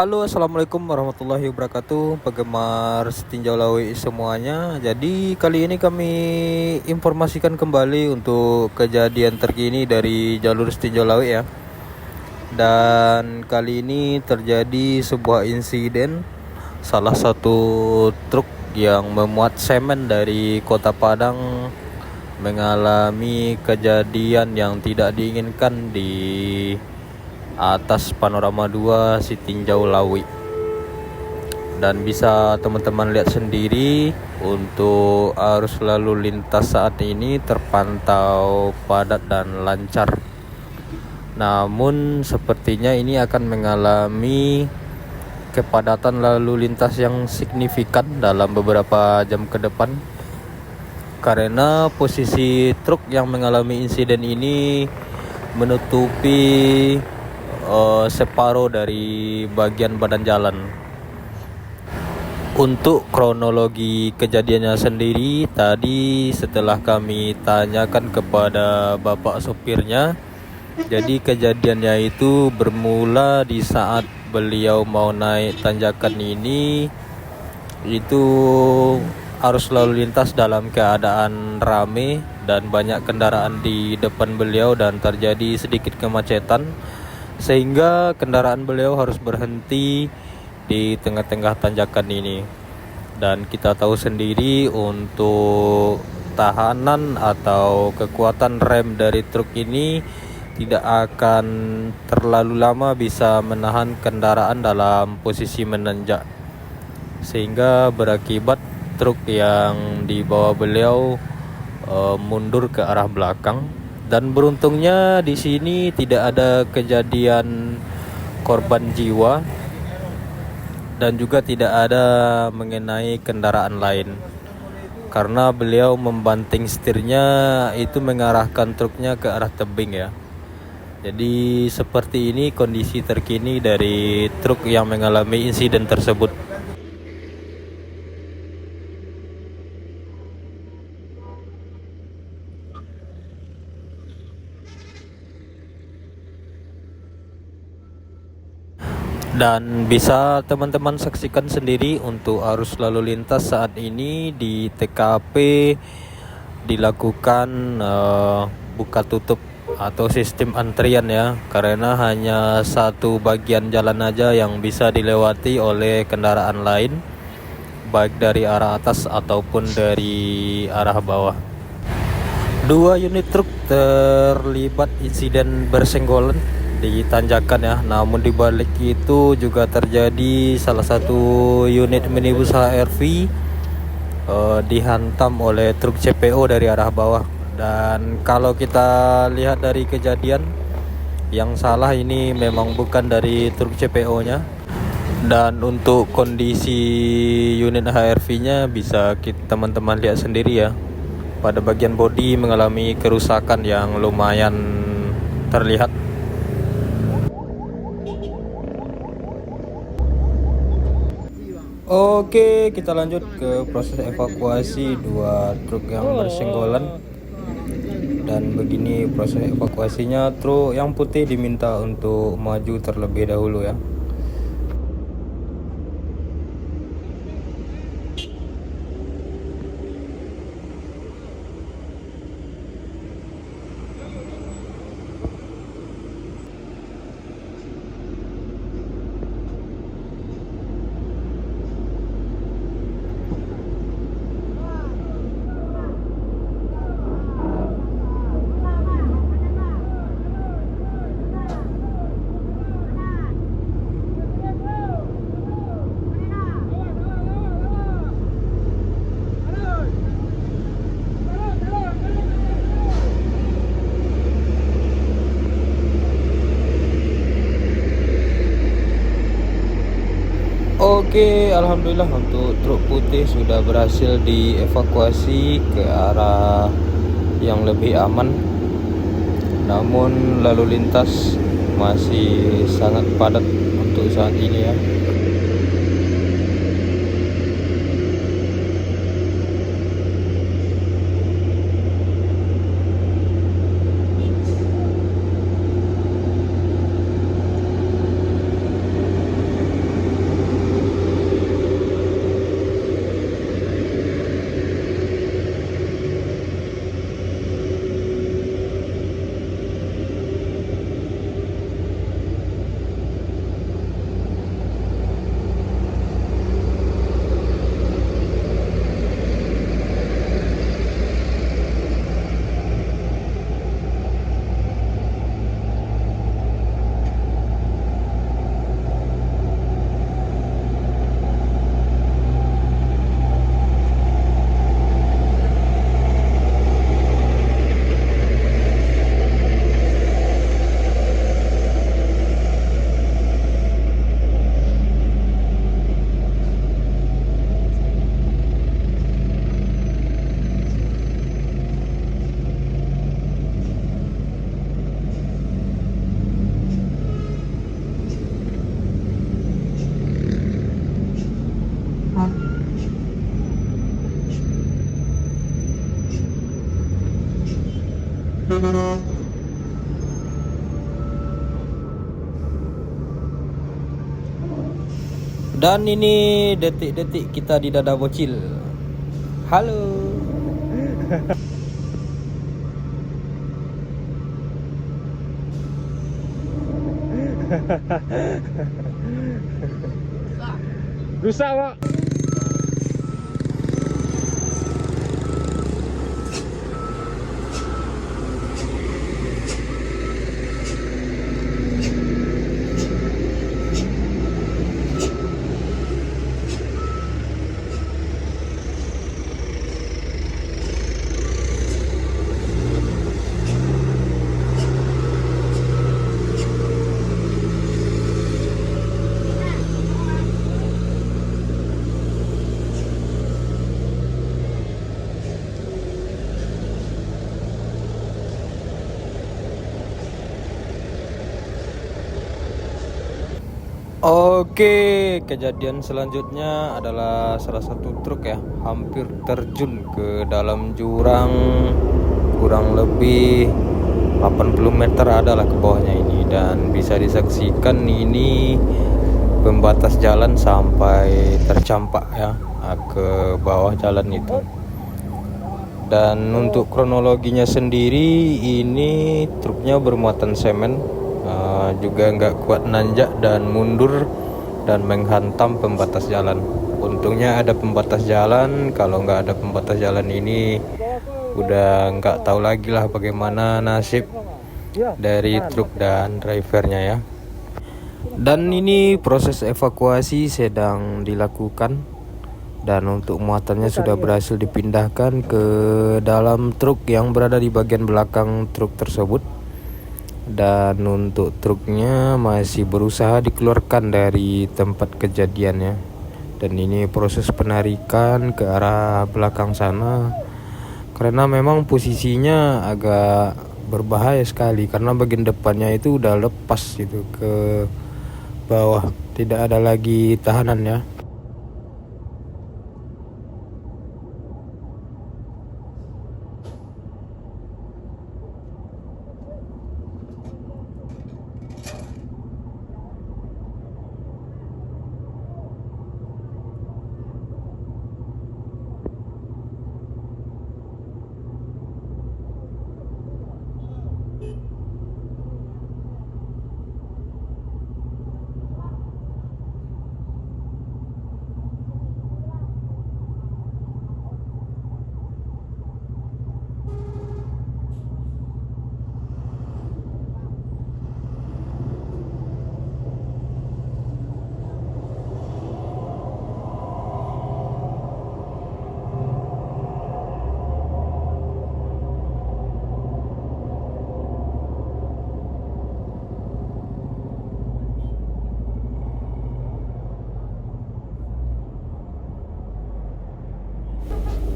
Halo, assalamualaikum warahmatullahi wabarakatuh, penggemar Setinjau Lawi semuanya. Jadi kali ini kami informasikan kembali untuk kejadian terkini dari jalur Setinjau Lawi ya. Dan kali ini terjadi sebuah insiden salah satu truk yang memuat semen dari Kota Padang mengalami kejadian yang tidak diinginkan di atas Panorama 2 Setinjau Lawi. Dan bisa teman-teman lihat sendiri untuk arus lalu lintas saat ini terpantau padat dan lancar. Namun sepertinya ini akan mengalami kepadatan lalu lintas yang signifikan dalam beberapa jam ke depan, karena posisi truk yang mengalami insiden ini menutupi separuh dari bagian badan jalan. Untuk kronologi kejadiannya sendiri, tadi setelah kami tanyakan kepada bapak sopirnya, jadi kejadiannya itu bermula di saat beliau mau naik tanjakan ini. Itu arus lalu lintas dalam keadaan rame dan banyak kendaraan di depan beliau dan terjadi sedikit kemacetan, sehingga kendaraan beliau harus berhenti di tengah-tengah tanjakan ini. Dan kita tahu sendiri untuk tahanan atau kekuatan rem dari truk ini tidak akan terlalu lama bisa menahan kendaraan dalam posisi menanjak, sehingga berakibat truk yang dibawa beliau mundur ke arah belakang. Dan beruntungnya di sini tidak ada kejadian korban jiwa dan juga tidak ada mengenai kendaraan lain, karena beliau membanting setirnya itu mengarahkan truknya ke arah tebing ya. Jadi seperti ini kondisi terkini dari truk yang mengalami insiden tersebut. Dan bisa teman-teman saksikan sendiri untuk arus lalu lintas saat ini di TKP dilakukan buka tutup atau sistem antrian ya, karena hanya satu bagian jalan aja yang bisa dilewati oleh kendaraan lain, baik dari arah atas ataupun dari arah bawah. Dua unit truk terlibat insiden bersenggolan di tanjakan ya. Namun di balik itu juga terjadi salah satu unit minibus HRV dihantam oleh truk CPO dari arah bawah. Dan kalau kita lihat dari kejadian, yang salah ini memang bukan dari truk CPO-nya. Dan untuk kondisi unit HRV-nya bisa teman-teman lihat sendiri ya. Pada bagian bodi mengalami kerusakan yang lumayan terlihat. Oke, kita lanjut ke proses evakuasi dua truk yang bersenggolan. Dan begini proses evakuasinya, truk yang putih diminta untuk maju terlebih dahulu ya. Oke, alhamdulillah untuk truk putih sudah berhasil dievakuasi ke arah yang lebih aman. Namun lalu lintas masih sangat padat untuk saat ini ya. Dan ini detik-detik kita di dada bocil. Halo. Rusak, Pak. Oke, kejadian selanjutnya adalah salah satu truk ya, hampir terjun ke dalam jurang, kurang lebih 80 meter adalah ke bawahnya ini. Dan bisa disaksikan ini pembatas jalan sampai tercampak ya ke bawah jalan itu. Dan untuk kronologinya sendiri, ini truknya bermuatan semen, juga nggak kuat nanjak dan mundur dan menghantam pembatas jalan. Untungnya ada pembatas jalan. Kalau nggak ada pembatas jalan ini udah nggak tahu lagi lah bagaimana nasib dari truk dan drivernya ya. Dan ini proses evakuasi sedang dilakukan, dan untuk muatannya sudah berhasil dipindahkan ke dalam truk yang berada di bagian belakang truk tersebut. Dan untuk truknya masih berusaha dikeluarkan dari tempat kejadiannya. Dan ini proses penarikan ke arah belakang sana, karena memang posisinya agak berbahaya sekali, karena bagian depannya itu udah lepas gitu ke bawah, tidak ada lagi tahanannya.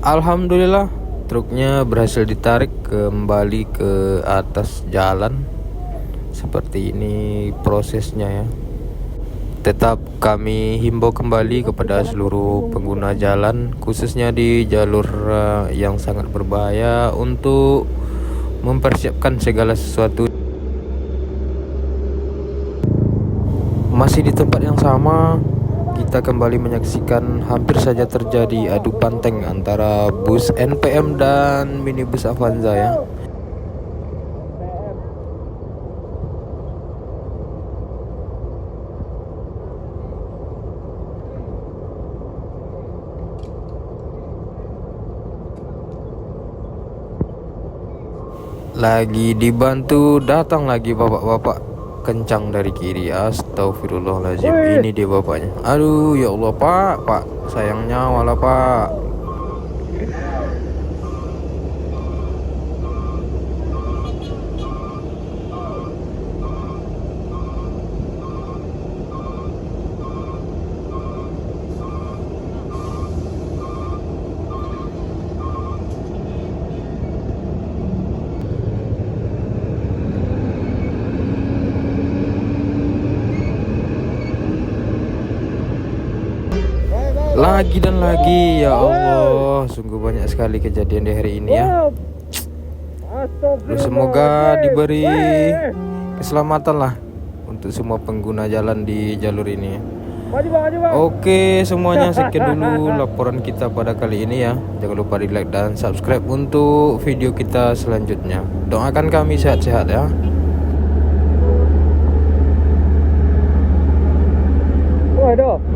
Alhamdulillah, truknya berhasil ditarik kembali ke atas jalan. Seperti ini prosesnya ya. Tetap kami himbau kembali kepada seluruh pengguna jalan, khususnya di jalur yang sangat berbahaya, untuk mempersiapkan segala sesuatu. Masih di tempat yang sama, kita kembali menyaksikan hampir saja terjadi adu banteng antara bus NPM dan minibus Avanza ya. Lagi dibantu, datang lagi bapak-bapak kencang dari kiri. Astagfirullahaladzim, ini dia bapaknya. Aduh ya Allah, pak sayang nyawa lah pak. Lagi dan lagi, ya Allah, sungguh banyak sekali kejadian di hari ini ya. Semoga diberi keselamatan lah untuk semua pengguna jalan di jalur ini. Oke semuanya, sekian dulu laporan kita pada kali ini ya. Jangan lupa di like dan subscribe untuk video kita selanjutnya. Doakan kami sehat-sehat ya. Waduh.